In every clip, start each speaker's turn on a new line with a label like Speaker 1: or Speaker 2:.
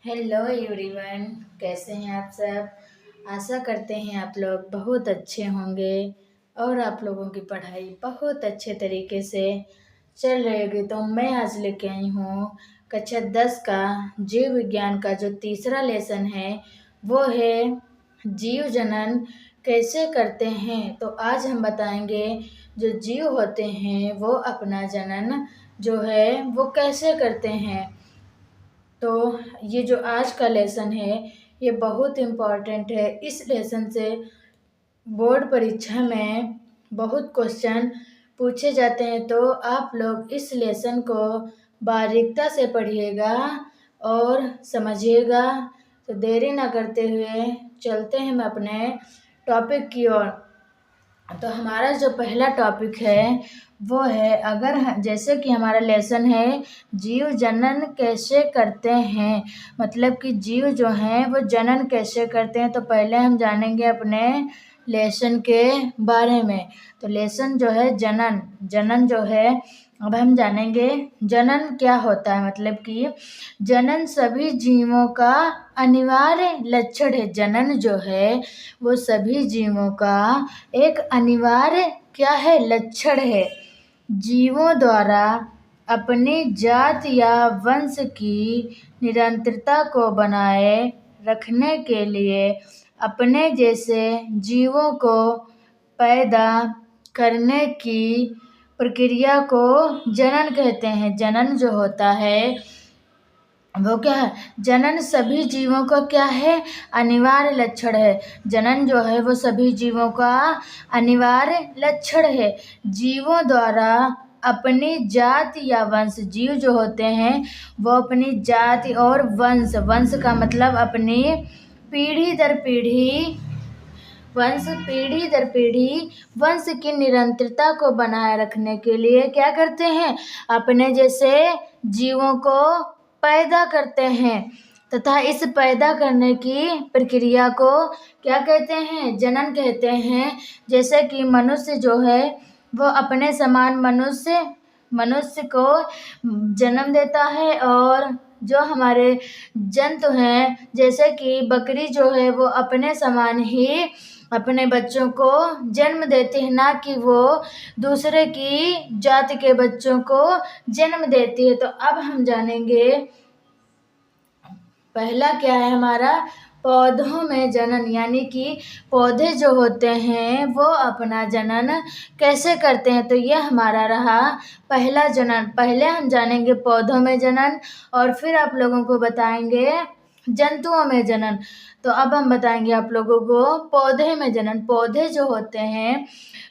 Speaker 1: Hello everyone. कैसे हैं आप सब। आशा करते हैं आप लोग बहुत अच्छे होंगे और आप लोगों की पढ़ाई बहुत अच्छे तरीके से चल रही होगी। तो मैं आज लेके आई हूँ कक्षा 10 का जीव विज्ञान का जो तीसरा लेसन है वो है जीव जनन कैसे करते हैं। तो आज हम बताएंगे जो जीव होते हैं वो अपना जनन जो है वो कैसे करते हैं। तो ये जो आज का लेसन है ये बहुत इम्पॉर्टेंट है। इस लेसन से बोर्ड परीक्षा में बहुत क्वेश्चन पूछे जाते हैं। तो आप लोग इस लेसन को बारीकता से पढ़िएगा और समझिएगा। तो देरी ना करते हुए चलते हैं हम अपने टॉपिक की ओर। तो हमारा जो पहला टॉपिक है वो है जैसे कि हमारा लेसन है जीव जनन कैसे करते हैं। मतलब कि जीव जो हैं वो जनन कैसे करते हैं। तो पहले हम जानेंगे अपने लेसन के बारे में। तो लेसन जो है जनन जनन जो है अब हम जानेंगे जनन क्या होता है। मतलब कि जनन सभी जीवों का अनिवार्य लक्षण है। जनन जो है वो सभी जीवों का एक अनिवार्य क्या है, लक्षण है। जीवों द्वारा अपनी जात या वंश की निरंतरता को बनाए रखने के लिए अपने जैसे जीवों को पैदा करने की प्रक्रिया को जनन कहते हैं। जनन जो होता है वो क्या है, जनन सभी जीवों का क्या है, अनिवार्य लक्षण है। जनन जो है वो सभी जीवों का अनिवार्य लक्षण है। जीवों द्वारा अपनी जाति या वंश, जीव जो होते हैं वो अपनी जाति और वंश, वंश का मतलब अपनी पीढ़ी दर पीढ़ी वंश की निरंतरता को बनाए रखने के लिए क्या करते हैं, अपने जैसे जीवों को पैदा करते हैं तथा इस पैदा करने की प्रक्रिया को क्या कहते हैं, जनन कहते हैं। जैसे कि मनुष्य जो है वो अपने समान मनुष्य को जन्म देता है और जो हमारे जंतु हैं जैसे कि बकरी जो है वो अपने समान ही अपने बच्चों को जन्म देती है, ना कि वो दूसरे की जाति के बच्चों को जन्म देती है। तो अब हम जानेंगे पहला क्या है हमारा, पौधों में जनन। यानी कि पौधे जो होते हैं वो अपना जनन कैसे करते हैं। तो ये हमारा रहा पहला जनन। पहले हम जानेंगे पौधों में जनन और फिर आप लोगों को बताएंगे जंतुओं में जनन। तो अब हम बताएंगे आप लोगों को पौधे में जनन। पौधे जो होते हैं,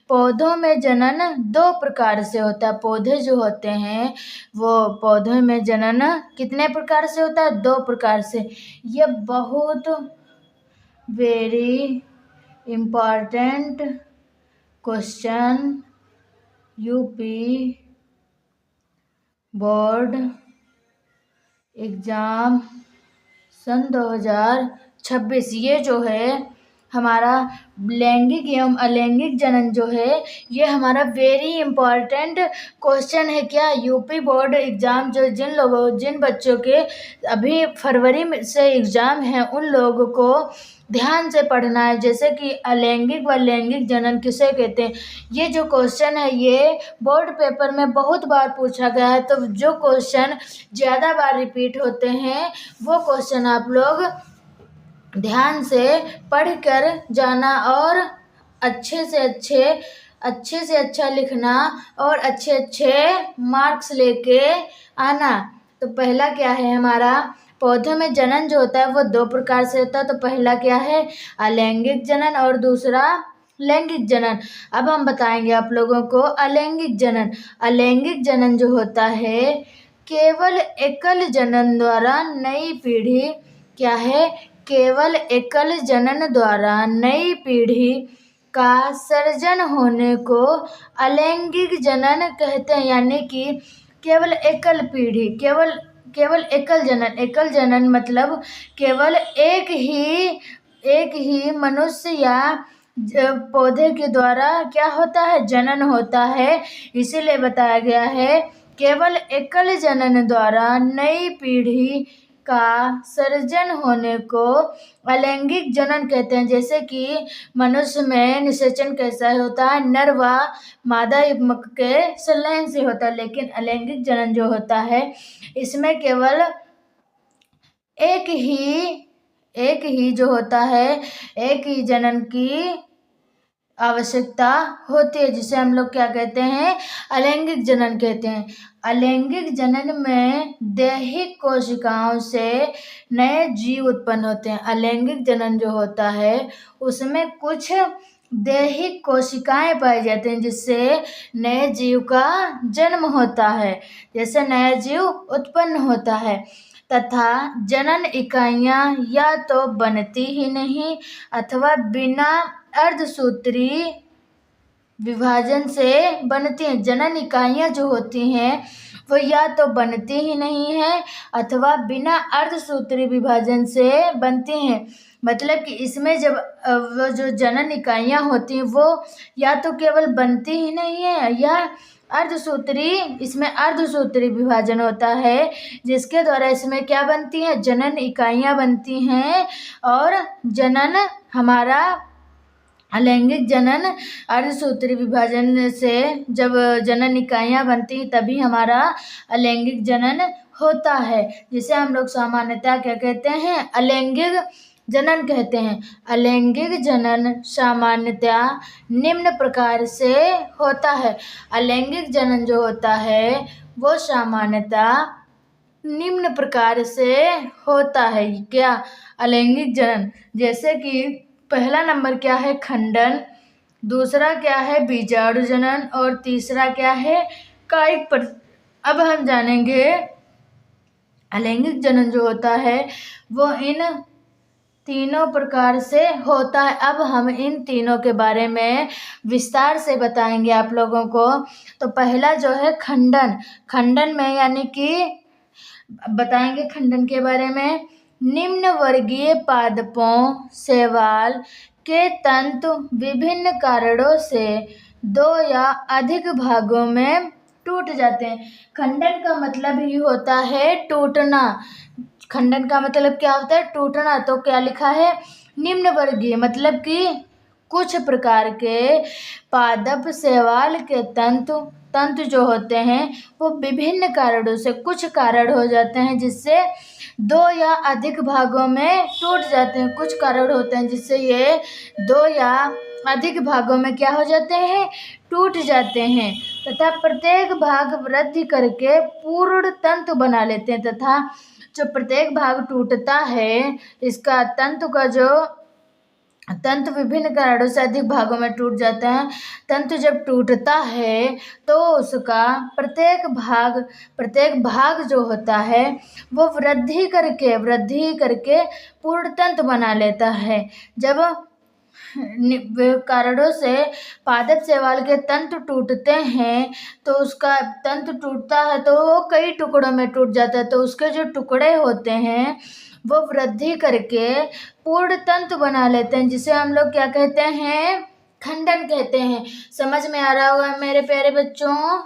Speaker 1: पौधों में जनन दो प्रकार से होता है। पौधे जो होते हैं वो पौधों में जनन कितने प्रकार से होता है, दो प्रकार से। ये बहुत very important question UP board exam सन 2026। ये जो है हमारा लैंगिक एवं अलैंगिक जनन जो है ये हमारा वेरी इम्पॉर्टेंट क्वेश्चन है। क्या, यूपी बोर्ड एग्ज़ाम जो जिन बच्चों के अभी फरवरी में से एग्ज़ाम है उन लोगों को ध्यान से पढ़ना है। जैसे कि अलैंगिक व लैंगिक जनन किसे कहते हैं, ये जो क्वेश्चन है ये बोर्ड पेपर में बहुत बार पूछा गया है। तो जो क्वेश्चन ज़्यादा बार रिपीट होते हैं वो क्वेश्चन आप लोग ध्यान से पढ़कर जाना और अच्छे से अच्छा लिखना और अच्छे मार्क्स लेके आना। तो पहला क्या है हमारा, पौधों में जनन जो होता है वो दो प्रकार से होता है। तो पहला क्या है, अलैंगिक जनन और दूसरा लैंगिक जनन। अब हम बताएंगे आप लोगों को अलैंगिक जनन। अलैंगिक जनन जो होता है केवल एकल जनन द्वारा नई पीढ़ी क्या है, केवल एकल जनन द्वारा नई पीढ़ी का सर्जन होने को अलैंगिक जनन कहते हैं। यानी कि केवल एकल पीढ़ी, केवल एकल जनन मतलब केवल एक ही मनुष्य या पौधे के द्वारा क्या होता है, जनन होता है। इसीलिए बताया गया है केवल एकल जनन द्वारा नई पीढ़ी का सर्जन होने को अलैंगिक जनन कहते हैं। जैसे कि मनुष्य में निषेचन कैसा होता है, नर व मादा युग्मक के संलयन से होता है, लेकिन अलैंगिक जनन जो होता है इसमें केवल एक ही जो होता है, एक ही जनन की आवश्यकता होती है, जिसे हम लोग क्या कहते हैं, अलैंगिक जनन कहते हैं। अलैंगिक जनन में दैहिक कोशिकाओं से नए जीव उत्पन्न होते हैं। अलैंगिक जनन जो होता है उसमें कुछ दैहिक कोशिकाएं पाई जाती हैं, जिससे नए जीव का जन्म होता है, जैसे नया जीव उत्पन्न होता है। तथा जनन इकाइयां या तो बनती ही नहीं अथवा बिना अर्धसूत्री विभाजन से बनती हैं। जनन इकाइयां जो होती हैं वो या तो बनती ही नहीं है अथवा बिना अर्धसूत्री विभाजन से बनती हैं। मतलब कि इसमें जब वो जो जनन इकाइयां होती हैं वो या तो केवल बनती ही नहीं है या इसमें अर्धसूत्री विभाजन होता है, जिसके द्वारा इसमें क्या बनती है, जनन इकाइयां बनती हैं। और जनन हमारा अलैंगिक जनन अर्धसूत्री विभाजन से जब जनन इकाइयां बनती तभी हमारा अलैंगिक जनन होता है, जिसे हम लोग सामान्यतः क्या कहते हैं, अलैंगिक जनन कहते हैं। अलैंगिक जनन सामान्यतः निम्न प्रकार से होता है। अलैंगिक जनन जो होता है वो सामान्यतः निम्न प्रकार से होता है। क्या, अलैंगिक जनन, जैसे कि पहला नंबर क्या है, खंडन, दूसरा क्या है, बीजाणु जनन, और तीसरा क्या है, कायिक अब हम जानेंगे अलैंगिक जनन जो होता है वो इन तीनों प्रकार से होता है। अब हम इन तीनों के बारे में विस्तार से बताएंगे आप लोगों को। तो पहला जो है खंडन, खंडन में यानी कि बताएंगे खंडन के बारे में। निम्न वर्गीय पादपों शैवाल के तंतु विभिन्न कारणों से दो या अधिक भागों में टूट जाते हैं। खंडन का मतलब ही होता है टूटना। खंडन का मतलब क्या होता है, टूटना। तो क्या लिखा है, निम्न वर्गीय, मतलब कि कुछ प्रकार के पादप शैवाल के तंतु जो होते हैं वो विभिन्न कारणों से, कुछ कारण हो जाते हैं जिससे दो या अधिक भागों में टूट जाते हैं। कुछ कारण होते हैं जिससे ये दो या अधिक भागों में क्या हो जाते हैं, टूट जाते हैं। तथा प्रत्येक भाग वृद्धि करके पूर्ण तंतु बना लेते हैं। तथा जो प्रत्येक भाग टूटता है, इसका तंतु विभिन्न कारणों से अधिक भागों में टूट जाता है। तंतु जब टूटता है तो उसका प्रत्येक भाग जो होता है वो वृद्धि करके पूर्ण तंतु बना लेता है। जब कारणों से पादप शैवाल के तंतु टूटते हैं तो उसका तंतु टूटता है तो वो कई टुकड़ों में टूट जाता है। तो उसके जो टुकड़े होते हैं वो वृद्धि करके पूर्ण तंतु बना लेते हैं, जिसे हम लोग क्या कहते हैं, खंडन कहते हैं। समझ में आ रहा होगा मेरे प्यारे बच्चों,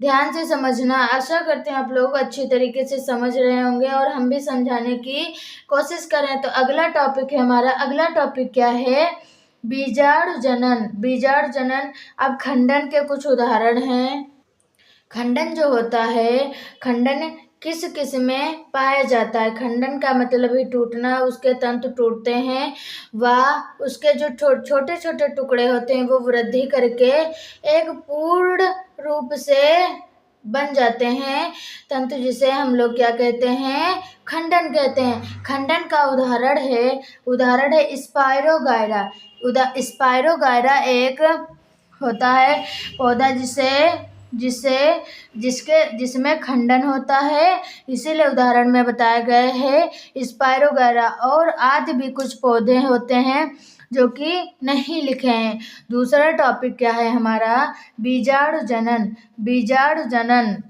Speaker 1: ध्यान से समझना। आशा करते हैं आप लोग अच्छी तरीके से समझ रहे होंगे और हम भी समझाने की कोशिश करें। तो अगला टॉपिक है हमारा, अगला टॉपिक क्या है, बीजाणु जनन। बीजाणु जनन, अब खंडन के कुछ उदाहरण हैं। खंडन जो होता है, खंडन किस किस में पाया जाता है। खंडन का मतलब ही टूटना, उसके तंतु टूटते हैं व उसके जो छोटे छोटे टुकड़े होते हैं वो वृद्धि करके एक पूर्ण रूप से बन जाते हैं तंतु, जिसे हम लोग क्या कहते हैं, खंडन कहते हैं। खंडन का उदाहरण है स्पायरोगायरा। स्पायरोगायरा एक होता है पौधा जिसमें खंडन होता है, इसीलिए उदाहरण में बताए गए हैं स्पायरोगायरा। और आदि भी कुछ पौधे होते हैं जो कि नहीं लिखे हैं। दूसरा टॉपिक क्या है हमारा, बीजाणु जनन। बीजाणु जनन,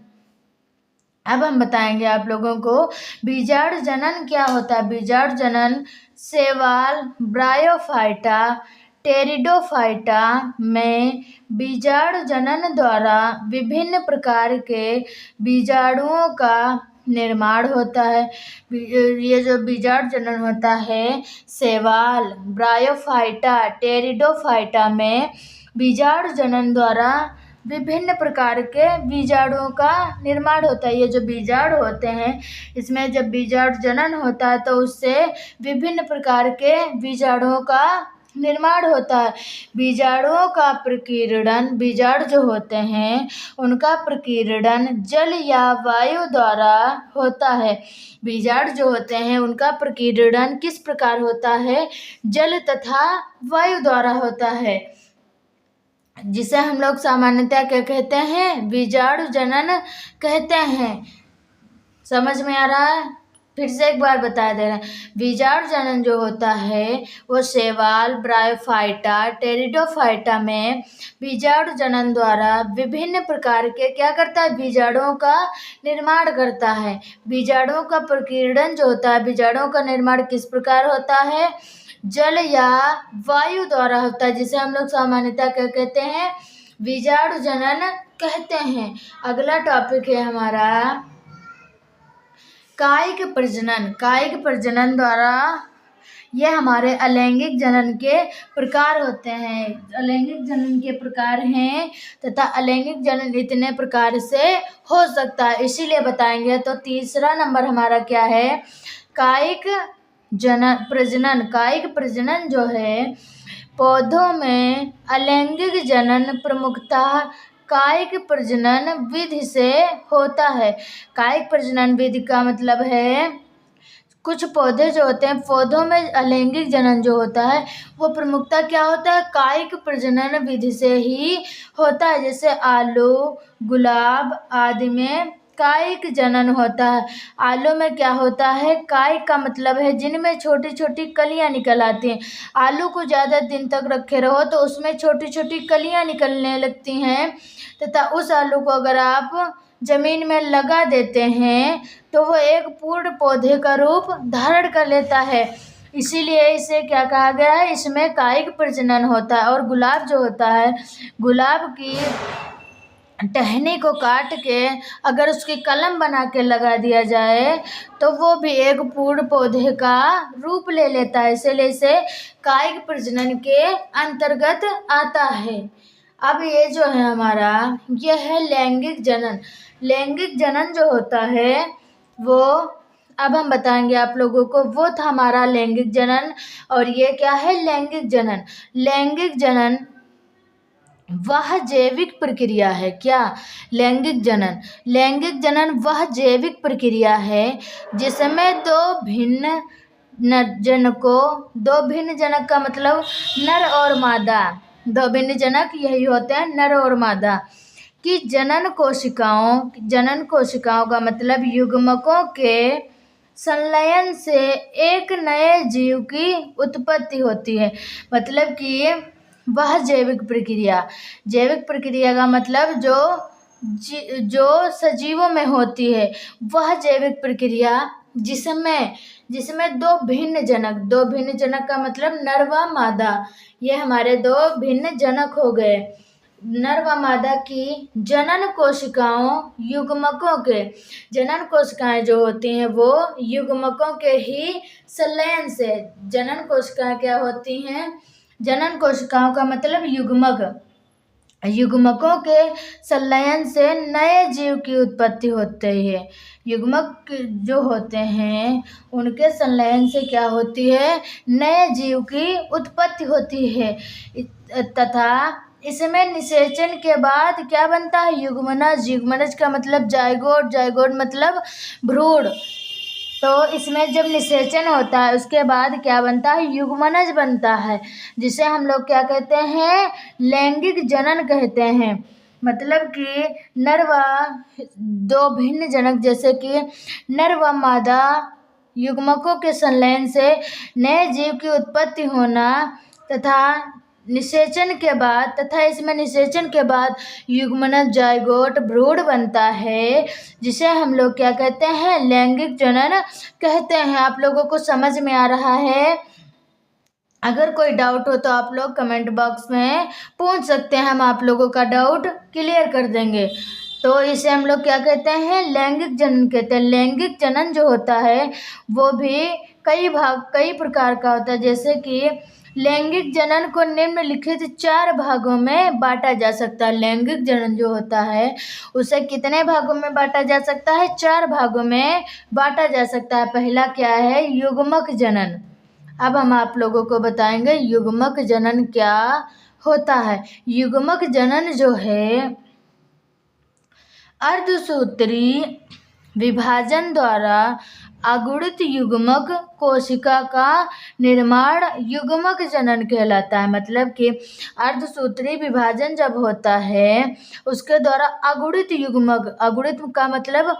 Speaker 1: अब हम बताएंगे आप लोगों को बीजाणु जनन क्या होता है। बीजाणु जनन शैवाल ब्रायोफाइटा टेरिडोफाइटा में बीजाणु जनन द्वारा विभिन्न प्रकार के बीजाणुओं का निर्माण होता है। ये जो बीजाणु जनन होता है शैवाल, ब्रायोफाइटा, टेरिडोफाइटा में बीजाणु जनन द्वारा विभिन्न प्रकार के बीजाणुओं का निर्माण होता है। ये जो बीजाणु होते हैं इसमें जब बीजाणु जनन होता है तो उससे विभिन्न प्रकार के बीजाणुओं का निर्माण होता है। बीजाणुओं का प्रकीर्णन, बीजाणु जो होते हैं उनका प्रकीर्णन जल या वायु द्वारा होता है। बीजाणु जो होते हैं उनका प्रकीर्णन किस प्रकार होता है? जल तथा वायु द्वारा होता है, जिसे हम लोग सामान्यतः क्या कहते हैं? बीजाणु जनन कहते हैं। समझ में आ रहा है? फिर से एक बार बता दे रहे हैं। बीजाणु जनन जो होता है वो शैवाल, ब्रायोफाइटा, टेरिडोफाइटा में बीजाणु जनन द्वारा विभिन्न प्रकार के क्या करता है? बीजाणुओं का निर्माण करता है। बीजाणुओं का प्रकीर्णन जो होता है, बीजाणुओं का निर्माण किस प्रकार होता है? जल या वायु द्वारा होता है, जिसे हम लोग सामान्यतः क्या कहते हैं? बीजाणु जनन कहते हैं। अगला टॉपिक है हमारा कायिक प्रजनन। कायिक प्रजनन द्वारा ये हमारे अलैंगिक जनन के प्रकार होते हैं। अलैंगिक जनन के प्रकार हैं तथा अलैंगिक जनन इतने प्रकार से हो सकता है, इसीलिए बताएंगे। तो तीसरा नंबर हमारा क्या है? कायिक प्रजनन। कायिक प्रजनन जो है पौधों में अलैंगिक जनन प्रमुखतः कायिक प्रजनन विधि से होता है। कायिक प्रजनन विधि का मतलब है कुछ पौधे जो होते हैं, पौधों में अलैंगिक जनन जो होता है वो प्रमुखता क्या होता है? कायिक प्रजनन विधि से ही होता है। जैसे आलू, गुलाब आदि में कायिक जनन होता है। आलू में क्या होता है? कायिक का मतलब है जिनमें छोटी छोटी कलियां निकल आती हैं। आलू को ज़्यादा दिन तक रखे रहो तो उसमें छोटी छोटी कलियां निकलने लगती हैं तथा उस आलू को अगर आप जमीन में लगा देते हैं तो वो एक पूर्ण पौधे का रूप धारण कर लेता है। इसीलिए इसे क्या कहा गया है? इसमें कायिक प्रजनन होता है। और गुलाब जो होता है, गुलाब की टहनी को काट के अगर उसकी कलम बना के लगा दिया जाए तो वो भी एक पूर्ण पौधे का रूप ले लेता है। इसलिए इसे कायिक प्रजनन के अंतर्गत आता है। अब ये जो है हमारा, ये है लैंगिक जनन। लैंगिक जनन जो होता है वो अब हम बताएंगे आप लोगों को। वो था हमारा लैंगिक जनन, और ये क्या है? लैंगिक जनन। लैंगिक जनन वह जैविक प्रक्रिया है। क्या? लैंगिक जनन। लैंगिक जनन वह जैविक प्रक्रिया है जिसमें दो भिन्न जनक का मतलब नर और मादा, दो भिन्न जनक यही होते हैं, नर और मादा की जनन कोशिकाओं का मतलब युग्मकों के संलयन से एक नए जीव की उत्पत्ति होती है। मतलब कि वह जैविक प्रक्रिया का मतलब जो सजीवों में होती है वह जैविक प्रक्रिया जिसमें दो भिन्न जनक का मतलब नर व मादा, ये हमारे दो भिन्न जनक हो गए। नर व मादा की जनन कोशिकाएं जो होती हैं वो युग्मकों के ही संलयन से, जनन कोशिकाएं क्या होती हैं? जनन कोशिकाओं का मतलब युग्मकों के संलयन से नए जीव की उत्पत्ति होती है। युग्मक जो होते हैं उनके संलयन से क्या होती है? नए जीव की उत्पत्ति होती है तथा इसमें निषेचन के बाद क्या बनता है? युग्मनज का मतलब जाइगोट मतलब भ्रूण। तो इसमें जब निषेचन होता है उसके बाद क्या बनता है? युग्मनज बनता है, जिसे हम लोग क्या कहते हैं? लैंगिक जनन कहते हैं। मतलब कि नर व दो भिन्न जनक जैसे कि नर व मादा युग्मकों के संलयन से नए जीव की उत्पत्ति होना तथा निषेचन के बाद युग्मनज जाइगोट भ्रूण बनता है, जिसे हम लोग क्या कहते हैं? लैंगिक जनन कहते हैं। आप लोगों को समझ में आ रहा है? अगर कोई डाउट हो तो आप लोग कमेंट बॉक्स में पूछ सकते हैं, हम आप लोगों का डाउट क्लियर कर देंगे। तो इसे हम लोग क्या कहते हैं, लैंगिक जनन कहते हैं। लैंगिक जनन जो होता है वो भी कई प्रकार का होता है। जैसे कि लैंगिक जनन को निम्नलिखित 4 भागों में बांटा जा सकता है। लैंगिक जनन जो होता है उसे कितने भागों में बांटा जा सकता है, 4 भागों में बांटा जा सकता है। पहला क्या है, युग्मक जनन। अब हम आप लोगों को बताएंगे युग्मक जनन क्या होता है। युग्मक जनन जो है अर्धसूत्री विभाजन द्वारा अगुणित युग्मक कोशिका का निर्माण युग्मक जनन कहलाता है। मतलब कि अर्धसूत्री विभाजन जब होता है उसके द्वारा अगुणित युग्मक, अगुणित का मतलब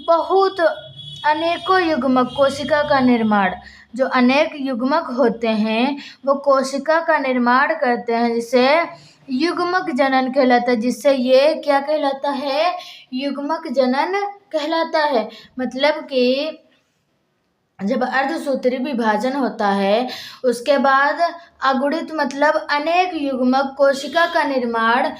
Speaker 1: बहुत अनेकों युग्मक कोशिका का निर्माण, जो अनेक युग्मक होते हैं वो कोशिका का निर्माण करते हैं, जिसे युग्मक जनन कहलाता है। जिससे ये क्या कहलाता है, युग्मक जनन कहलाता है। मतलब कि जब अर्धसूत्री विभाजन होता है उसके बाद अगुणित मतलब अनेक युग्मक कोशिका का निर्माण,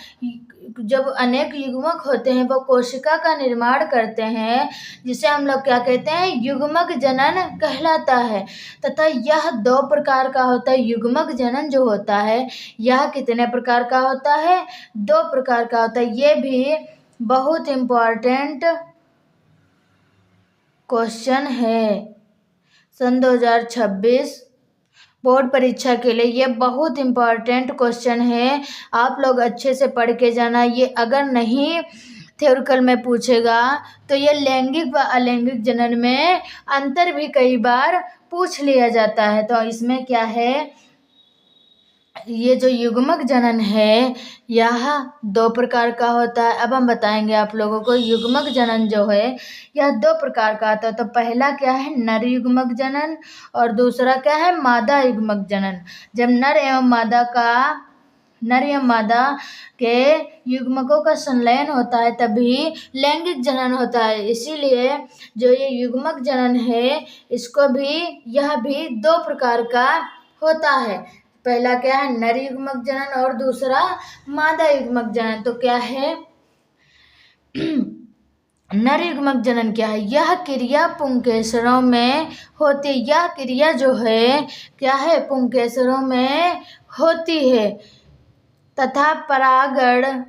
Speaker 1: जब अनेक युग्मक होते हैं वो कोशिका का निर्माण करते हैं, जिसे हम लोग क्या कहते हैं, युग्मक जनन कहलाता है। तथा यह 2 प्रकार का होता है। युग्मक जनन जो होता है यह कितने प्रकार का होता है, 2 प्रकार का होता है। ये भी बहुत इम्पोर्टेंट क्वेश्चन है सन 2026 बोर्ड परीक्षा के लिए। ये बहुत इम्पोर्टेंट क्वेश्चन है, आप लोग अच्छे से पढ़ के जाना। ये अगर नहीं थ्योरिकल में पूछेगा तो ये लैंगिक व अलैंगिक जनन में अंतर भी कई बार पूछ लिया जाता है। तो इसमें क्या है, ये जो युग्मक जनन है यह 2 प्रकार का होता है। अब हम बताएंगे आप लोगों को युग्मक जनन जो है यह 2 प्रकार का होता है। तो पहला क्या है, नर युग्मक जनन, और दूसरा क्या है, मादा युग्मक जनन। जब नर एवं मादा के युग्मकों का संलयन होता है तभी लैंगिक जनन होता है। इसीलिए जो ये युग्मक जनन है इसको भी, यह भी 2 प्रकार का होता है। पहला क्या है, नर युग्मक जनन, और दूसरा मादा युग्मक जनन। तो क्या है नर युग्मक जनन क्या है, यह क्रिया पुंकेसरों में होती है। यह क्रिया जो है क्या है, पुंकेसरों में होती है तथा परागकण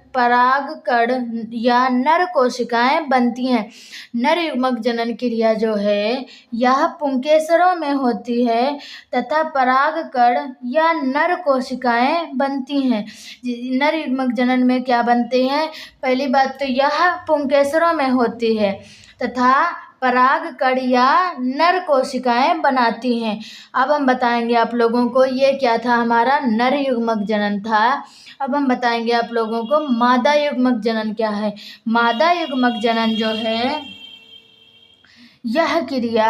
Speaker 1: या नर कोशिकाएं बनती हैं। नर युग्मक जनन क्रिया जो है यह पुंकेसरों में होती है तथा परागकण या नर कोशिकाएं बनती हैं। नर युग्मक जनन में क्या बनते हैं, पहली बात तो यह पुंकेसरों में होती है तथा परागकण या नर कोशिकाएं बनाती हैं। अब हम बताएंगे आप लोगों को, ये क्या था, हमारा नर युग्मक जनन था। अब हम बताएंगे आप लोगों को मादा युग्मक जनन क्या है। मादा युग्मक जनन जो है यह क्रिया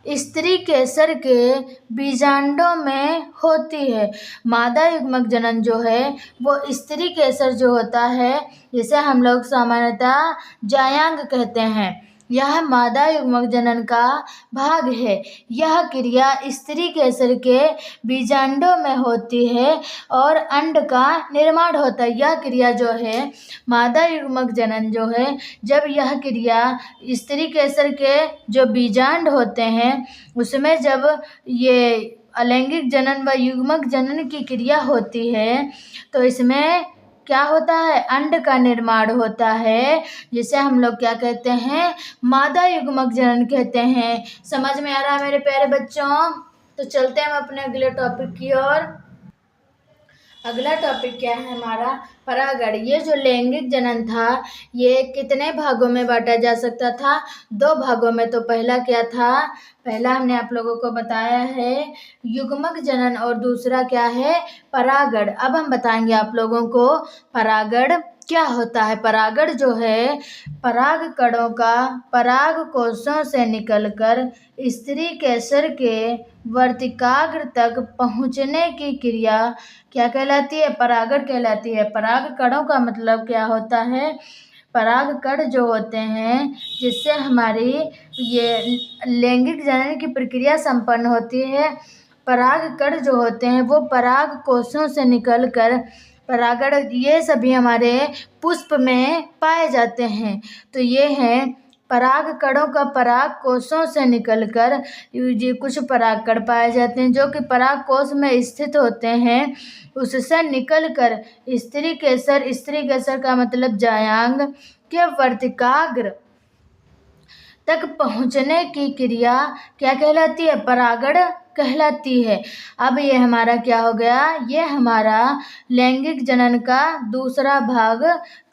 Speaker 1: स्त्री केसर के बीजांडों में होती है। मादा युग्मक जनन जो है वो स्त्री केसर जो होता है, जिसे हम लोग सामान्यतः जायांग कहते हैं, यह मादा युग्मक जनन का भाग है। यह क्रिया स्त्री केसर के बीजांडों में होती है और अंड का निर्माण होता है। यह क्रिया जो है मादा युग्मक जनन जो है, जब यह क्रिया स्त्री केसर के जो बीजांड होते हैं उसमें जब ये अलैंगिक जनन व युग्मक जनन की क्रिया होती है तो इसमें क्या होता है, अंड का निर्माण होता है, जिसे हम लोग क्या कहते हैं, मादा युग्मक जनन कहते हैं। समझ में आ रहा है मेरे प्यारे बच्चों? तो चलते हैं हम अपने अगले टॉपिक की ओर। अगला टॉपिक क्या है हमारा, परागण। ये जो लैंगिक जनन था ये कितने भागों में बांटा जा सकता था, 2 भागों में। तो पहला क्या था, पहला हमने आप लोगों को बताया है युग्मक जनन और दूसरा क्या है, परागण। अब हम बताएंगे आप लोगों को परागण क्या होता है। परागण जो है पराग कणों का पराग कोशों से निकलकर स्त्री केसर के वर्तिकाग्र तक पहुँचने की क्रिया क्या कहलाती है, परागण कहलाती है। पराग कणों का मतलब क्या होता है, पराग कण जो होते हैं जिससे हमारी ये लैंगिक जनन की प्रक्रिया संपन्न होती है। पराग कण जो होते हैं वो पराग कोशों से निकलकर परागण, ये सभी हमारे पुष्प में पाए जाते हैं। तो ये हैं पराग कणों का पराग कोशों से निकलकर ये कुछ परागकण पाए जाते हैं जो कि पराग कोश में स्थित होते हैं। उससे निकलकर स्त्री केसर का मतलब जायांग के वर्तिकाग्र तक पहुंचने की क्रिया क्या कहलाती है? परागण कहलाती है। अब ये हमारा क्या हो गया? ये हमारा लैंगिक जनन का दूसरा भाग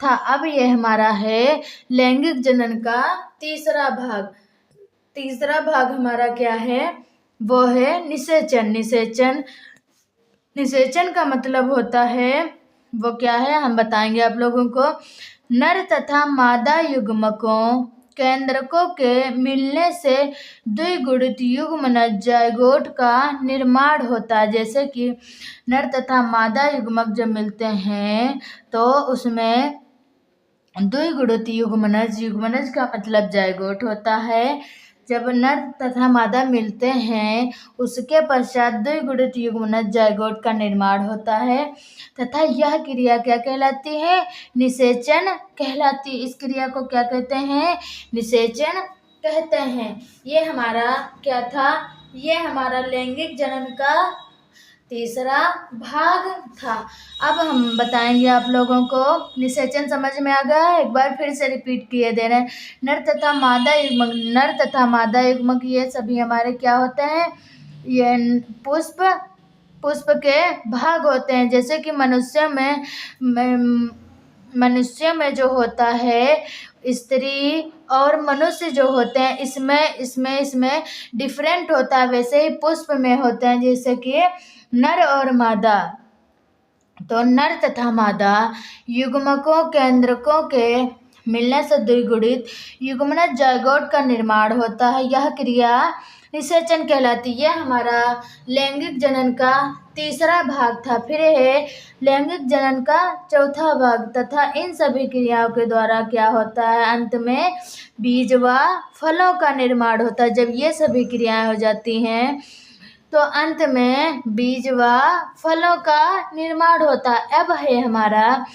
Speaker 1: था। अब ये हमारा है लैंगिक जनन का तीसरा भाग। तीसरा भाग हमारा क्या है? वो है निषेचन। निषेचन का मतलब होता है, वो क्या है हम बताएंगे आप लोगों को। नर तथा मादा युग्मकों केंद्रकों के मिलने से द्विगुणित युग्मनज जायगोट का निर्माण होता है। जैसे कि नर तथा मादा युग्मक जब मिलते हैं तो उसमें द्विगुणित युग्मनज का मतलब जायगोट होता है। जब नर तथा मादा मिलते हैं उसके पश्चात द्विगुणित युग्मनज जायगोट का निर्माण होता है तथा यह क्रिया क्या कहलाती है? निषेचन कहलाती। इस क्रिया को क्या कहते हैं? निषेचन कहते हैं। ये हमारा क्या था? ये हमारा लैंगिक जनन का तीसरा भाग था। अब हम बताएंगे आप लोगों को। निषेचन समझ में आ गया? एक बार फिर से रिपीट किए दे रहे हैं। नर तथा मादा युग्मक ये सभी हमारे क्या होते हैं? ये पुष्प के भाग होते हैं। जैसे कि मनुष्य में जो होता है, स्त्री और मनुष्य जो होते हैं इसमें डिफरेंट होता है। वैसे ही पुष्प में होते हैं, जैसे कि नर और मादा। तो नर तथा मादा युग्मकों केंद्रकों के मिलने से द्विगुणित युग्मनज जायगोट का निर्माण होता है। यह क्रिया निषेचन कहलाती है। यह हमारा लैंगिक जनन का तीसरा भाग था। फिर है लैंगिक जनन का चौथा भाग तथा इन सभी क्रियाओं के द्वारा क्या होता है? अंत में बीज व फलों का निर्माण होता है। जब ये सभी क्रियाएं हो जाती हैं तो अंत में बीज व फलों का निर्माण होता है। अब है हमारा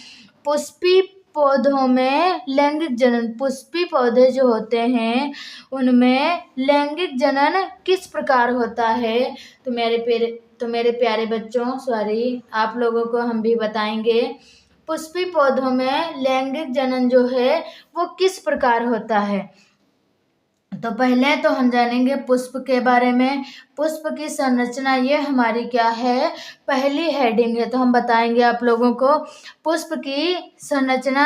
Speaker 1: पुष्पी पौधों में लैंगिक जनन। पुष्पी पौधे जो होते हैं उनमें लैंगिक जनन किस प्रकार होता है? तो मेरे प्यारे बच्चों, आप लोगों को हम भी बताएंगे। पुष्पी पौधों में लैंगिक जनन जो है वो किस प्रकार होता है। तो पहले तो हम जानेंगे पुष्प के बारे में। पुष्प की संरचना ये हमारी क्या है? पहली हेडिंग है। तो हम बताएंगे आप लोगों को पुष्प की संरचना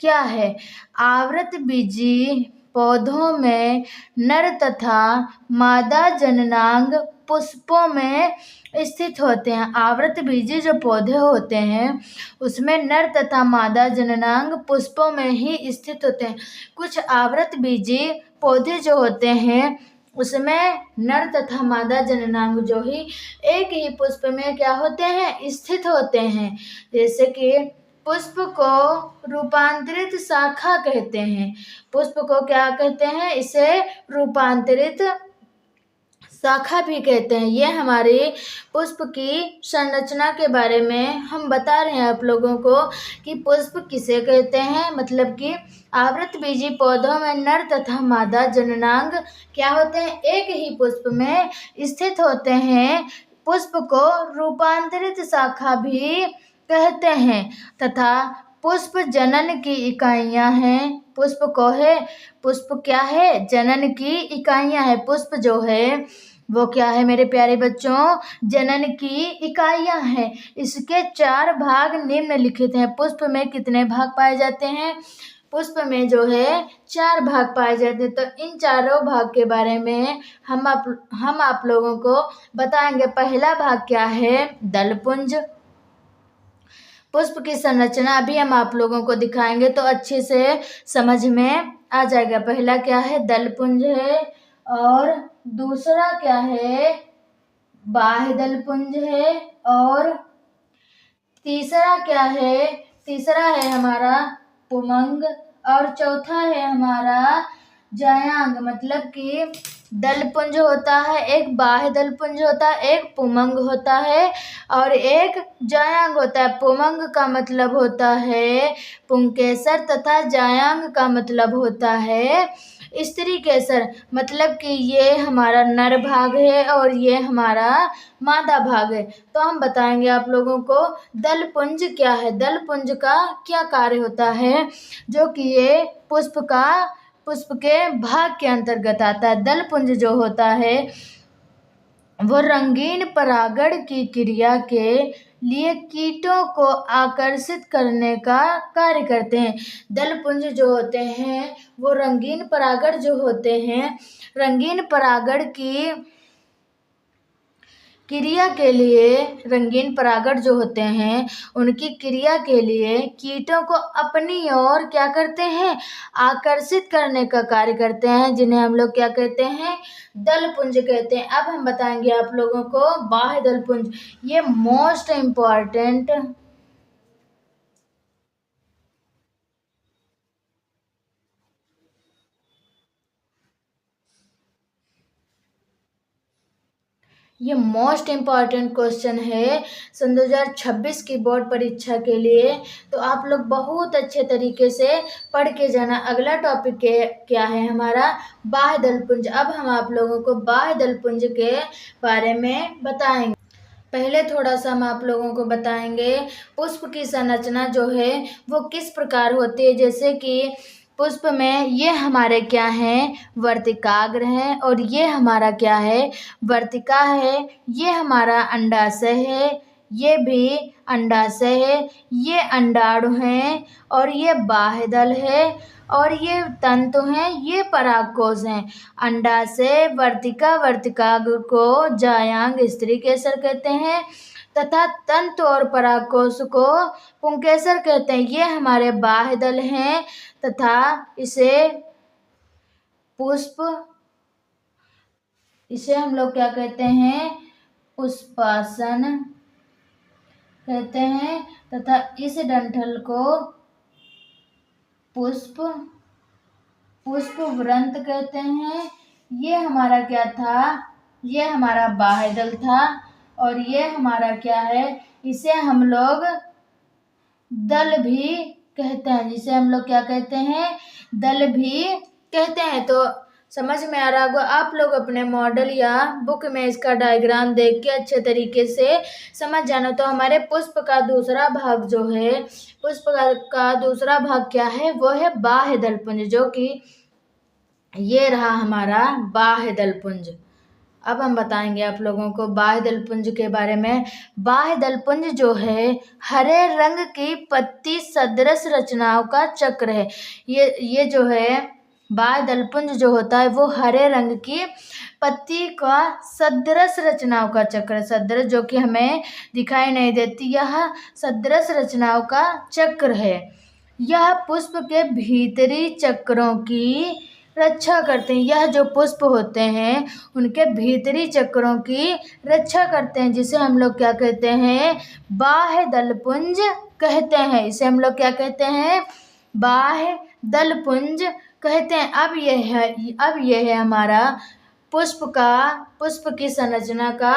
Speaker 1: क्या है। आवृत बीजी पौधों में नर तथा मादा जननांग पुष्पों में स्थित होते हैं। आवृत बीजी जो पौधे होते हैं उसमें नर तथा मादा जननांग पुष्पों में ही स्थित होते हैं। कुछ आवृत बीजी पौधे जो होते हैं उसमें नर तथा मादा जननांग जो ही एक ही पुष्प में क्या होते हैं? स्थित होते हैं। जैसे कि पुष्प को रूपांतरित शाखा कहते हैं। पुष्प को क्या कहते हैं? इसे रूपांतरित शाखा भी कहते हैं। ये हमारे पुष्प की संरचना के बारे में हम बता रहे हैं आप लोगों को कि पुष्प किसे कहते हैं। मतलब कि आवृत बीजी पौधों में नर तथा मादा जननांग क्या होते हैं? एक ही पुष्प में स्थित होते हैं। पुष्प को रूपांतरित शाखा भी कहते हैं तथा पुष्प जनन की इकाइयां हैं। पुष्प क्या है? जनन की इकाइयां है। पुष्प जो है वो क्या है मेरे प्यारे बच्चों? जनन की इकाइयां हैं। इसके 4 भाग निम्नलिखित हैं। पुष्प में कितने भाग पाए जाते हैं? पुष्प में जो है 4 भाग पाए जाते हैं। तो इन चारों भाग के बारे में हम आप लोगों को बताएंगे। पहला भाग क्या है? दलपुंज। पुष्प की संरचना अभी हम आप लोगों को दिखाएंगे तो अच्छे से समझ में आ जाएगा। पहला क्या है? दलपुंज है। और दूसरा क्या है? बाह्य दलपुंज है। और तीसरा क्या है? तीसरा है हमारा पुमंग। और चौथा है हमारा जायांग, मतलब कि दलपुंज होता है, एक बाह्य दलपुंज होता है, एक पुमंग होता है और एक जायांग होता है। पुमंग का मतलब होता है पुंकेसर तथा जायांग का मतलब होता है स्त्री केसर। मतलब कि ये हमारा नर भाग है और ये हमारा मादा भाग है। तो हम बताएंगे आप लोगों को दलपुंज क्या है, दलपुंज का क्या कार्य होता है, जो कि ये पुष्प के भाग के अंतर्गत आता है। दलपुंज जो होता है वो रंगीन परागण की क्रिया के लिए कीटों को आकर्षित करने का कार्य करते हैं। दलपुंज जो होते हैं वो रंगीन परागण जो होते हैं, रंगीन परागण की क्रिया के लिए, रंगीन परागण जो होते हैं उनकी क्रिया के लिए कीटों को अपनी ओर क्या करते हैं, आकर्षित करने का कार्य करते हैं, जिन्हें हम लोग क्या कहते हैं, दलपुंज कहते हैं। अब हम बताएंगे आप लोगों को बाह्य दलपुंज। ये मोस्ट इम्पॉर्टेंट क्वेश्चन है सन 2026 की बोर्ड परीक्षा के लिए। तो आप लोग बहुत अच्छे तरीके से पढ़ के जाना। अगला टॉपिक क्या है हमारा, बाह्य दलपुंज। अब हम आप लोगों को बाह्य दलपुंज के बारे में बताएंगे। पहले थोड़ा सा हम आप लोगों को बताएंगे पुष्प की संरचना जो है वो किस प्रकार होती है। जैसे कि पुष्प में ये हमारे क्या हैं, वर्तिकाग्र है और ये हमारा क्या है, वर्तिका है। ये हमारा अंडाशय है, ये भी अंडाशय है, ये अंडाणु है और ये बाह्यदल है और ये तंतु हैं, ये परागकोश हैं। अंडाशय, वर्तिका, वर्तिकाग्र को जायांग स्त्री केसर कहते हैं तथा तंतु और परागकोश को पुंकेसर कहते हैं। ये हमारे बाह्यदल हैं तथा इसे हम लोग क्या कहते हैं, पुष्पासन कहते हैं तथा इस डंठल को पुष्पवृंत कहते हैं। ये हमारा क्या था, ये हमारा बाह्यदल था और ये हमारा क्या है, इसे हम लोग दल भी कहते हैं, जिसे हम लोग क्या कहते हैं, दल भी कहते हैं। तो समझ में आ रहा होगा आप लोग अपने मॉडल या बुक में इसका डायग्राम देख के अच्छे तरीके से समझ जाना। तो हमारे पुष्प का दूसरा भाग जो है, पुष्प का दूसरा भाग क्या है, वो है बाह्य दलपुंज, जो कि ये रहा हमारा बाह्य दलपुंज। अब हम बताएंगे आप लोगों को बाह्य दलपुंज के बारे में। बाह्य दलपुंज जो है हरे रंग की पत्ती सदृश रचनाओं का चक्र है। ये जो है बाह्य दलपुंज जो होता है वो हरे रंग की पत्ती का सदृश रचनाओं का चक्र, सदृश जो कि हमें दिखाई नहीं देती, यह सदृश रचनाओं का चक्र है। यह पुष्प के भीतरी चक्रों की रक्षा करते हैं। यह जो पुष्प होते हैं उनके भीतरी चक्रों की रक्षा करते हैं, जिसे हम लोग क्या कहते हैं, बाह्य दलपुंज कहते हैं। इसे हम लोग क्या कहते हैं, बाह्य दलपुंज कहते हैं। अब यह है हमारा पुष्प की संरचना का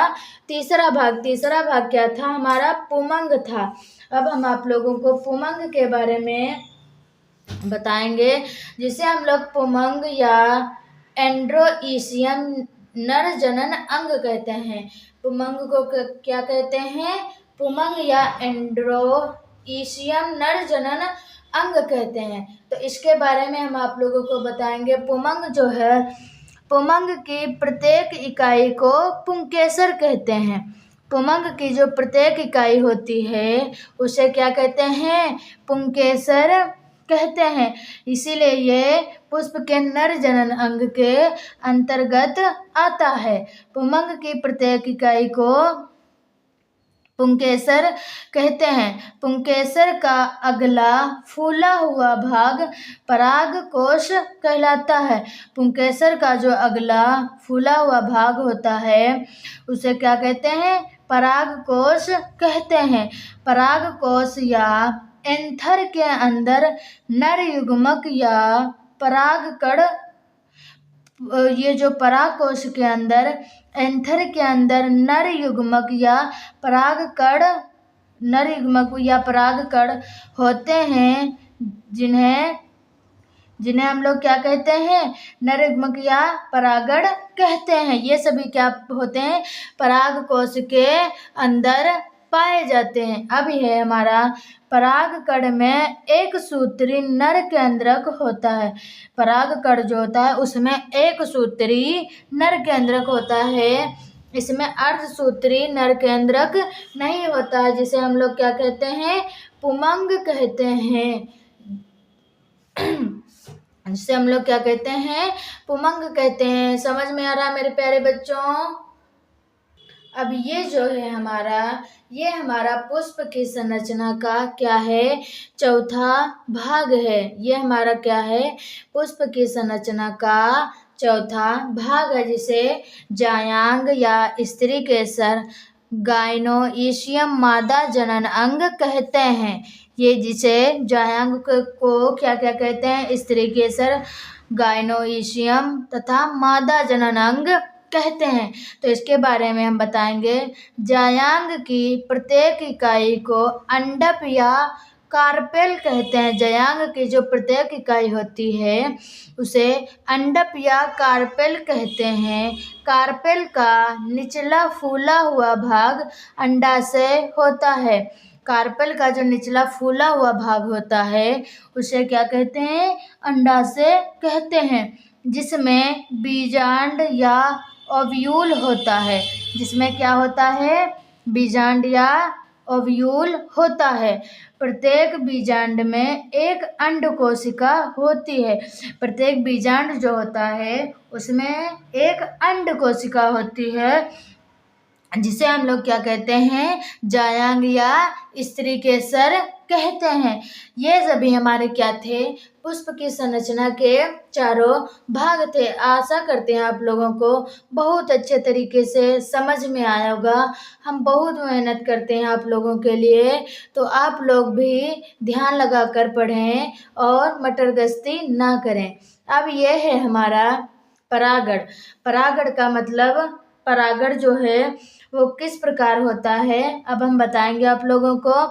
Speaker 1: तीसरा भाग। तीसरा भाग क्या था हमारा, पुमंग था। अब हम आप लोगों को पुमंग के बारे में बताएंगे, जिसे हम लोग पुमंग या एंड्रोईशियम नर जनन अंग कहते हैं। पुमंग को क्या कहते हैं, पुमंग या एंड्रोईशियम नर जनन अंग कहते हैं। तो इसके बारे में हम आप लोगों को बताएंगे। पुमंग जो है, पुमंग की प्रत्येक इकाई को पुंकेसर कहते हैं। पुमंग की जो प्रत्येक इकाई होती है उसे क्या कहते हैं, पुंकेसर कहते हैं। इसीलिए ये पुष्प के नर जनन अंग के अंतर्गत आता है। पुमंग की प्रत्येक इकाई को पुंकेसर कहते हैं। पुंकेसर का अगला फूला हुआ भाग परागकोश कहलाता है। पुंकेसर का जो अगला फूला हुआ भाग होता है उसे क्या कहते हैं, परागकोश कहते हैं। परागकोश या एंथर के अंदर नर युग्मक या परागकण ये जो परागकोश के अंदर एंथर के अंदर नर युग्मक या परागकण होते हैं, जिन्हें हम लोग क्या कहते हैं, नर युग्मक या परागण कहते हैं। ये सभी क्या होते हैं, परागकोश के अंदर पाए जाते हैं। अब है हमारा परागकण में एक सूत्री नर केंद्रक होता है। परागकण जो होता है उसमें एक सूत्री नर केंद्रक होता है, इसमें अर्धसूत्री नर केंद्रक नहीं होता है, जिसे हम लोग क्या कहते हैं, पुमंग कहते हैं। जिसे हम लोग क्या कहते हैं, पुमंग कहते हैं। समझ में आ रहा है मेरे प्यारे बच्चों? अब ये जो है ये हमारा पुष्प की संरचना का क्या है, चौथा भाग है। ये हमारा क्या है, पुष्प की संरचना का चौथा भाग है, जिसे जायांग या स्त्री केसर गाइनोइशियम मादा जनन अंग कहते हैं। ये जिसे जायांग को क्या क्या कहते हैं, स्त्री केसर, गाइनोइशियम तथा मादा जनन अंग कहते हैं। तो इसके बारे में हम बताएंगे। जायांग की प्रत्येक इकाई को अंडप या कार्पेल कहते हैं। जायांग की जो प्रत्येक इकाई होती है उसे अंडप या कार्पेल कहते हैं। कार्पेल का निचला फूला हुआ भाग अंडाशय होता है। कार्पेल का जो निचला फूला हुआ भाग होता है उसे क्या कहते हैं, अंडाशय कहते हैं, जिसमें बीजांड या ओव्यूल होता है। जिसमें क्या होता है, बीजांड या ओव्यूल होता है। प्रत्येक बीजांड में एक अंड कोशिका होती है। प्रत्येक बीजांड जो होता है उसमें एक अंड कोशिका होती है, जिसे हम लोग क्या कहते हैं, जायांग या स्त्री केसर कहते हैं। ये सभी हमारे क्या थे, पुष्प की संरचना के चारों भाग थे। आशा करते हैं आप लोगों को बहुत अच्छे तरीके से समझ में आया होगा। हम बहुत मेहनत करते हैं आप लोगों के लिए, तो आप लोग भी ध्यान लगा कर पढ़ें और मटर गश्ती ना करें। अब ये है हमारा परागण। परागण का मतलब, परागण जो है वो किस प्रकार होता है, अब हम बताएंगे आप लोगों को।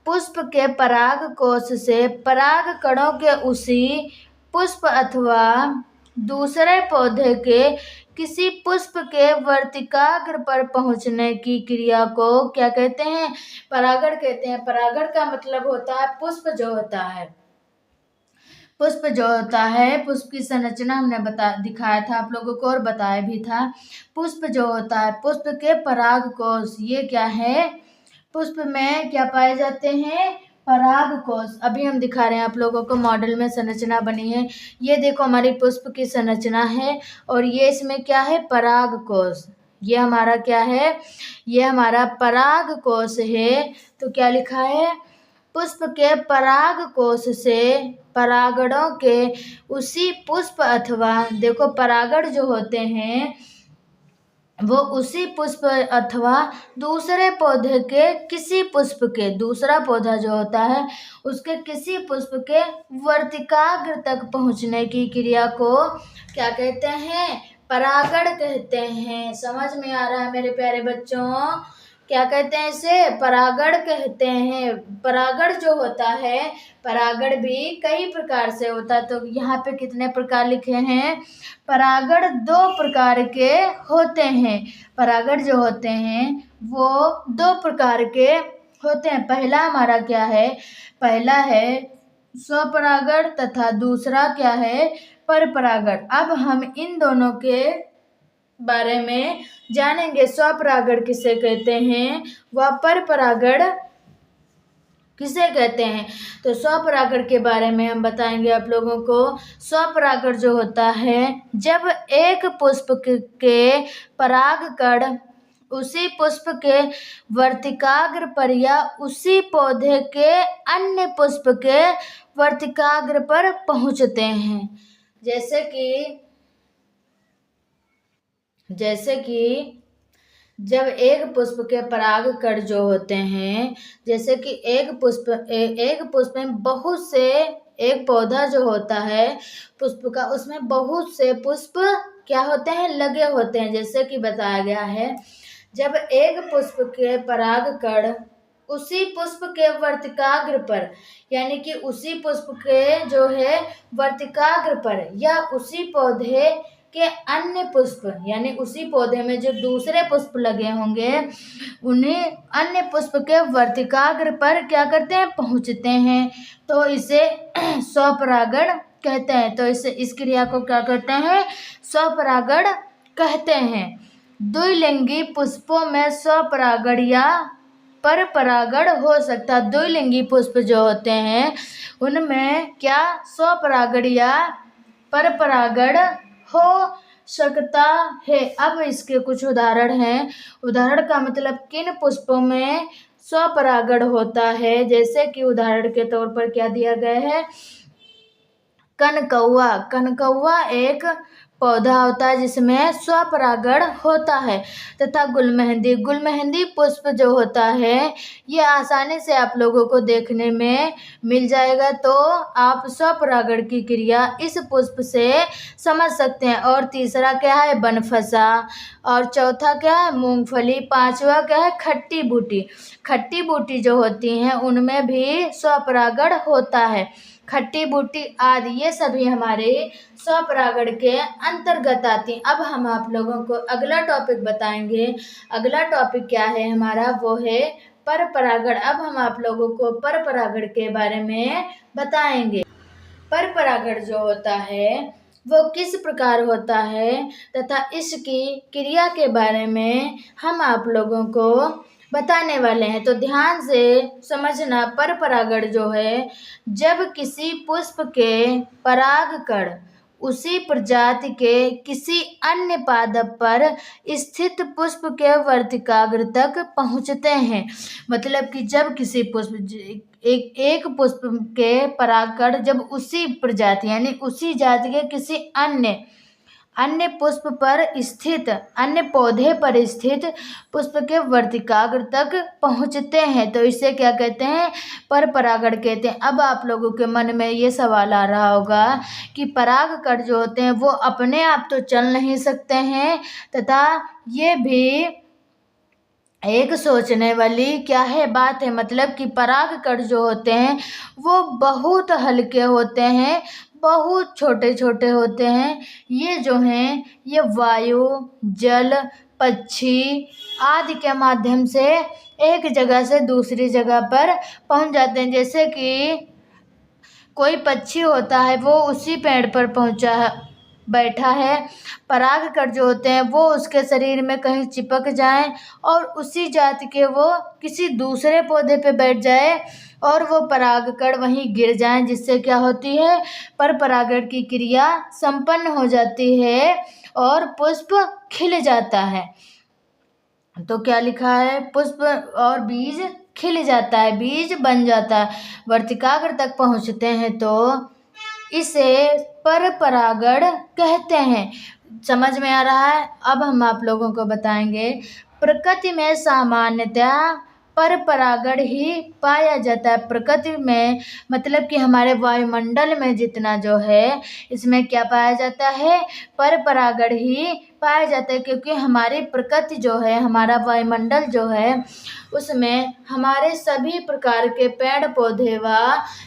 Speaker 1: पुष्प के पराग कोश से पराग कणों के उसी पुष्प अथवा दूसरे पौधे के किसी पुष्प के वर्तिकाग्र पर पहुंचने की क्रिया को क्या कहते हैं, परागण कहते हैं। परागण का मतलब होता है पुष्प जो होता है, पुष्प जो होता है, पुष्प की संरचना हमने दिखाया था आप लोगों को और बताया भी था। पुष्प जो होता है, पुष्प के पराग कोश, ये क्या है, पुष्प में क्या पाए जाते हैं, पराग कोश। अभी हम दिखा रहे हैं आप लोगों को, मॉडल में संरचना बनी है। ये देखो हमारी पुष्प की संरचना है और ये इसमें क्या है, पराग कोश। ये हमारा क्या है, ये हमारा पराग कोश है। तो क्या लिखा है, पुष्प के पराग कोश से परागणों के उसी पुष्प अथवा, देखो परागण जो होते हैं वो उसी पुष्प अथवा दूसरे पौधे के किसी पुष्प के, दूसरा पौधा जो होता है उसके किसी पुष्प के वर्तिकाग्र तक पहुंचने की क्रिया को क्या कहते हैं, परागण कहते हैं। समझ में आ रहा है मेरे प्यारे बच्चों? क्या कहते हैं इसे, परागण कहते हैं। परागण जो होता है, परागण भी कई प्रकार से होता है। तो यहाँ पे कितने प्रकार लिखे हैं, परागण 2 प्रकार के होते हैं। परागण जो होते हैं वो 2 प्रकार के होते हैं। पहला हमारा क्या है, पहला है स्वपरागण तथा दूसरा क्या है, परपरागण। अब हम इन दोनों के बारे में जानेंगे। स्वपरागण किसे कहते हैं, व परपरागण किसे कहते हैं। तो स्वपरागण के बारे में हम बताएंगे आप लोगों को। स्वपरागण जो होता है, जब एक पुष्प के परागकण उसी पुष्प के वर्तिकाग्र पर या उसी पौधे के अन्य पुष्प के वर्तिकाग्र पर पहुंचते हैं। जैसे कि जब एक पुष्प के परागकण जो होते हैं, जैसे कि एक पुष्प में बहुत से, एक पौधा जो होता है पुष्प का, उसमें बहुत से पुष्प क्या होते हैं, लगे होते हैं। जैसे कि बताया गया है, जब एक पुष्प के परागकण उसी पुष्प के वर्तिकाग्र पर, यानी कि उसी पुष्प के जो है वर्तिकाग्र पर, या उसी पौधे के अन्य पुष्प, यानी उसी पौधे में जो दूसरे पुष्प लगे होंगे, उन्हें अन्य पुष्प के वर्तिकाग्र पर क्या करते हैं, पहुंचते हैं, तो इसे स्वपरागण कहते हैं। तो इस क्रिया को क्या कहते हैं, स्वपरागण कहते हैं। द्विलिंगी पुष्पों में स्वपरागण या परपरागण हो सकता है। द्विलिंगी पुष्प जो होते हैं उनमें क्या स्वपरागण या परपरागण हो सकता है। अब इसके कुछ उदाहरण हैं। उदाहरण का मतलब किन पुष्पों में स्वपरागण होता है, जैसे कि उदाहरण के तौर पर क्या दिया गया है, कनकौआ। कनकौआ एक पौधा होता है जिसमें स्वपरागण होता है। तथा गुलमेहंदी। गुलमेहंदी पुष्प जो होता है ये आसानी से आप लोगों को देखने में मिल जाएगा, तो आप स्वपरागण की क्रिया इस पुष्प से समझ सकते हैं। और तीसरा क्या है, बनफसा। और चौथा क्या है, मूंगफली। पांचवा क्या है, खट्टी बूटी। खट्टी बूटी जो होती हैं उनमें भी स्वपरागण होता है। खट्टी बूटी आदि ये सभी हमारे स्वपरागण के अंतर्गत आती हैं। अब हम आप लोगों को अगला टॉपिक बताएंगे। अगला टॉपिक क्या है हमारा, वो है परपरागण। अब हम आप लोगों को परपरागण के बारे में बताएंगे। परपरागण जो होता है वो किस प्रकार होता है तथा इसकी क्रिया के बारे में हम आप लोगों को बताने वाले हैं। तो ध्यान से समझना। परपरागण जो है, जब किसी पुष्प के परागकण उसी प्रजाति के किसी अन्य पादप पर स्थित पुष्प के वर्तिकाग्र तक पहुंचते हैं। मतलब कि जब किसी एक पुष्प के परागकण जब उसी प्रजाति यानी उसी जाति के किसी अन्य पुष्प पर स्थित, अन्य पौधे पर स्थित पुष्प के वर्तिकाग्र तक पहुंचते हैं, तो इसे क्या कहते हैं, परपरागण कहते हैं। अब आप लोगों के मन में ये सवाल आ रहा होगा कि परागकण जो होते हैं वो अपने आप तो चल नहीं सकते हैं, तथा ये भी एक सोचने वाली क्या है, बात है। मतलब कि परागकण जो होते हैं वो बहुत हल्के होते हैं, बहुत छोटे छोटे होते हैं। ये जो हैं ये वायु, जल, पक्षी आदि के माध्यम से एक जगह से दूसरी जगह पर पहुंच जाते हैं। जैसे कि कोई पक्षी होता है वो उसी पेड़ पर बैठा है, परागकण जो होते हैं वो उसके शरीर में कहीं चिपक जाएं और उसी जाति के वो किसी दूसरे पौधे पे बैठ जाए और वो परागकण वहीं गिर जाएं, जिससे क्या होती है, परपरागण की क्रिया संपन्न हो जाती है और पुष्प खिल जाता है। तो क्या लिखा है, पुष्प और बीज खिल जाता है, बीज बन जाता है, वर्तिकाग्र तक पहुंचते हैं, तो इसे परपरागण कहते हैं। समझ में आ रहा है। अब हम आप लोगों को बताएंगे, प्रकृति में सामान्यतः परपरागण ही पाया जाता है। प्रकृति में मतलब कि हमारे वायुमंडल में जितना जो है इसमें क्या पाया जाता है, परपरागण ही पाया जाता है। क्योंकि हमारी प्रकृति जो है, हमारा वायुमंडल जो है, उसमें हमारे सभी प्रकार के पेड़ पौधे व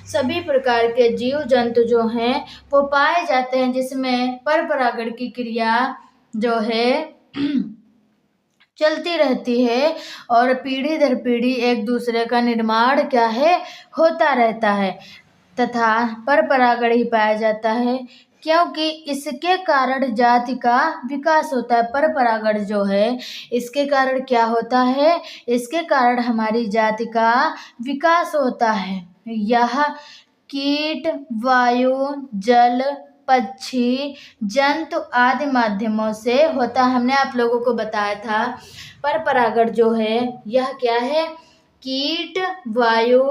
Speaker 1: सभी प्रकार के जीव जंतु जो हैं वो पाए जाते हैं, जिसमें परपरागण की क्रिया जो है चलती रहती है और पीढ़ी दर पीढ़ी एक दूसरे का निर्माण क्या है, होता रहता है, तथा परपरागण ही पाया जाता है। क्योंकि इसके कारण जाति का विकास होता है। परपरागण जो है इसके कारण क्या होता है, इसके कारण हमारी जाति का विकास होता है। यह कीट, वायु, जल, पक्षी, जंतु आदि माध्यमों से होता है। हमने आप लोगों को बताया था परपरागण जो है यह क्या है, कीट, वायु,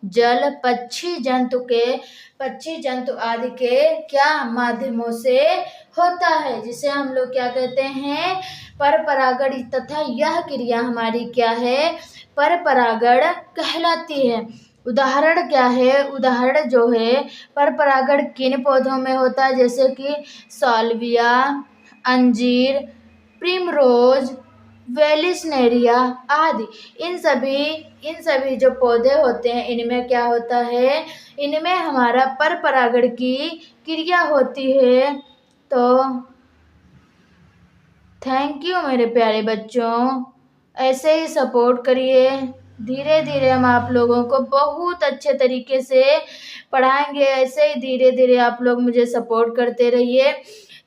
Speaker 1: जल, पक्षी जंतु आदि के क्या माध्यमों से होता है, जिसे हम लोग क्या कहते हैं, पर परागण, तथा यह क्रिया हमारी क्या है, पर परागण कहलाती है। उदाहरण क्या है, उदाहरण जो है पर परागण किन पौधों में होता है, जैसे कि साल्विया, अंजीर, प्रिमरोज, वेलिस्नेरिया आदि। इन सभी जो पौधे होते हैं, इनमें क्या होता है, इनमें हमारा पर परागण की क्रिया होती है। तो थैंक यू मेरे प्यारे बच्चों, ऐसे ही सपोर्ट करिए। धीरे धीरे हम आप लोगों को बहुत अच्छे तरीके से पढ़ाएंगे, ऐसे ही धीरे धीरे आप लोग मुझे सपोर्ट करते रहिए।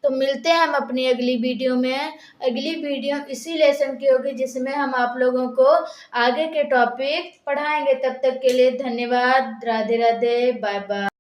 Speaker 1: तो मिलते हैं हम अपनी अगली वीडियो में। अगली वीडियो इसी लेसन की होगी, जिसमें हम आप लोगों को आगे के टॉपिक पढ़ाएंगे। तब तक के लिए धन्यवाद। Radhe Radhe, bye bye.